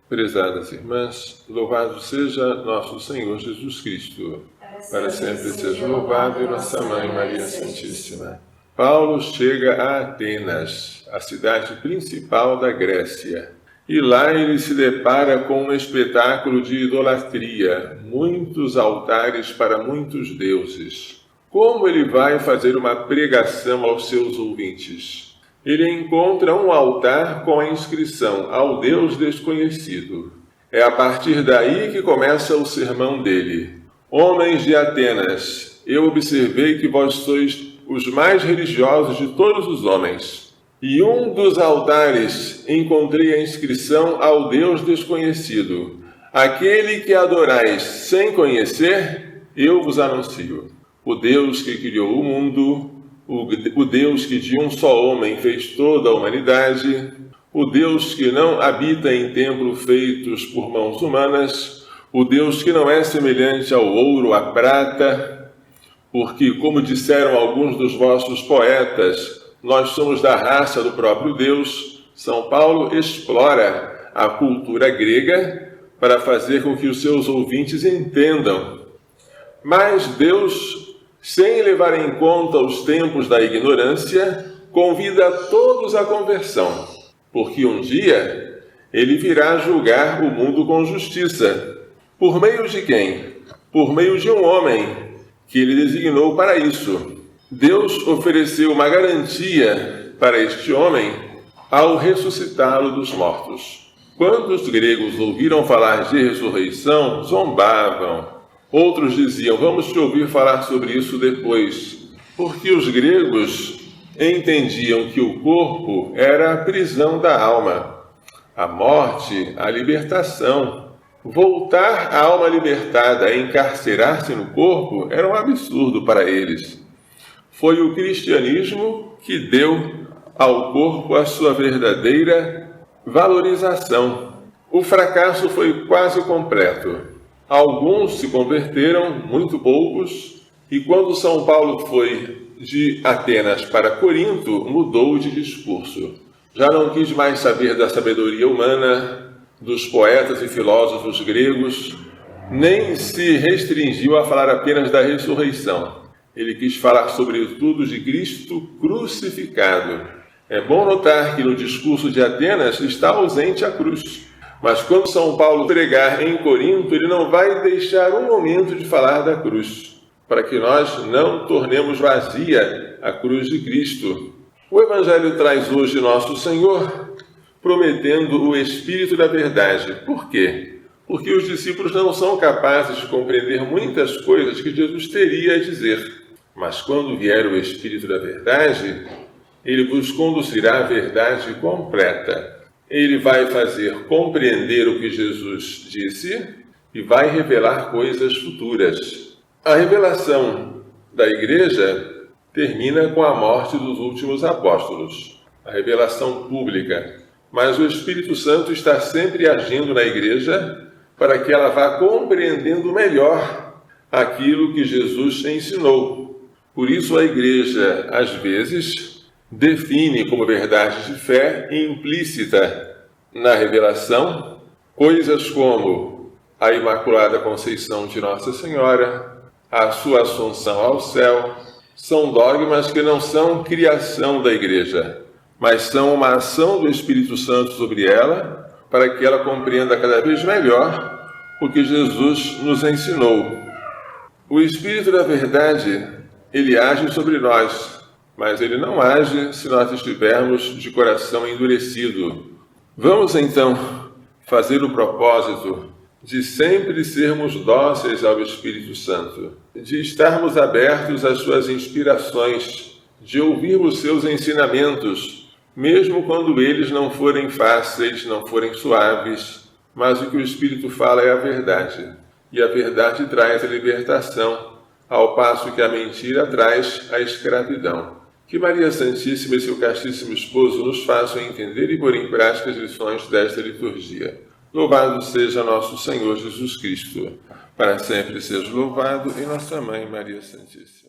Prezadas irmãs, louvado seja nosso Senhor Jesus Cristo. Para sempre seja louvado e nossa Mãe Maria Santíssima. Paulo chega a Atenas, a cidade principal da Grécia. E lá ele se depara com um espetáculo de idolatria, muitos altares para muitos deuses. Como ele vai fazer uma pregação aos seus ouvintes? Ele encontra um altar com a inscrição ao Deus desconhecido. É a partir daí que começa o sermão dele. Homens de Atenas, eu observei que vós sois os mais religiosos de todos os homens. E um dos altares encontrei a inscrição ao Deus desconhecido. Aquele que adorais sem conhecer, eu vos anuncio. O Deus que criou o mundo, o Deus que de um só homem fez toda a humanidade, o Deus que não habita em templos feitos por mãos humanas, o Deus que não é semelhante ao ouro, à prata, porque, como disseram alguns dos vossos poetas, nós somos da raça do próprio Deus. São Paulo explora a cultura grega para fazer com que os seus ouvintes entendam. Mas Deus, sem levar em conta os tempos da ignorância, convida todos à conversão, porque um dia ele virá julgar o mundo com justiça. Por meio de quem? Por meio de um homem que ele designou para isso. Deus ofereceu uma garantia para este homem ao ressuscitá-lo dos mortos. Quando os gregos ouviram falar de ressurreição, zombavam. Outros diziam, vamos te ouvir falar sobre isso depois, porque os gregos entendiam que o corpo era a prisão da alma, a morte, a libertação. Voltar a alma libertada a encarcerar-se no corpo era um absurdo para eles. Foi o cristianismo que deu ao corpo a sua verdadeira valorização. O fracasso foi quase completo. Alguns se converteram, muito poucos, e quando São Paulo foi de Atenas para Corinto, mudou de discurso. Já não quis mais saber da sabedoria humana, dos poetas e filósofos gregos, nem se restringiu a falar apenas da ressurreição. Ele quis falar sobretudo de Cristo crucificado. É bom notar que no discurso de Atenas está ausente a cruz. Mas quando São Paulo pregar em Corinto, ele não vai deixar um momento de falar da cruz, para que nós não tornemos vazia a cruz de Cristo. O Evangelho traz hoje nosso Senhor, prometendo o Espírito da verdade. Por quê? Porque os discípulos não são capazes de compreender muitas coisas que Jesus teria a dizer. Mas quando vier o Espírito da verdade, ele vos conduzirá à verdade completa. Ele vai fazer compreender o que Jesus disse e vai revelar coisas futuras. A revelação da Igreja termina com a morte dos últimos apóstolos, a revelação pública. Mas o Espírito Santo está sempre agindo na Igreja para que ela vá compreendendo melhor aquilo que Jesus ensinou. Por isso a Igreja, às vezes, define como verdade de fé implícita na revelação coisas como a Imaculada Conceição de Nossa Senhora, a sua assunção ao céu. São dogmas que não são criação da Igreja, mas são uma ação do Espírito Santo sobre ela para que ela compreenda cada vez melhor o que Jesus nos ensinou. O Espírito da verdade, ele age sobre nós, mas ele não age se nós estivermos de coração endurecido. Vamos então fazer o propósito de sempre sermos dóceis ao Espírito Santo, de estarmos abertos às suas inspirações, de ouvirmos seus ensinamentos, mesmo quando eles não forem fáceis, não forem suaves, mas o que o Espírito fala é a verdade, e a verdade traz a libertação, ao passo que a mentira traz a escravidão. Que Maria Santíssima e seu castíssimo esposo nos façam entender e pôr em prática as lições desta liturgia. Louvado seja nosso Senhor Jesus Cristo. Para sempre seja louvado e nossa Mãe Maria Santíssima.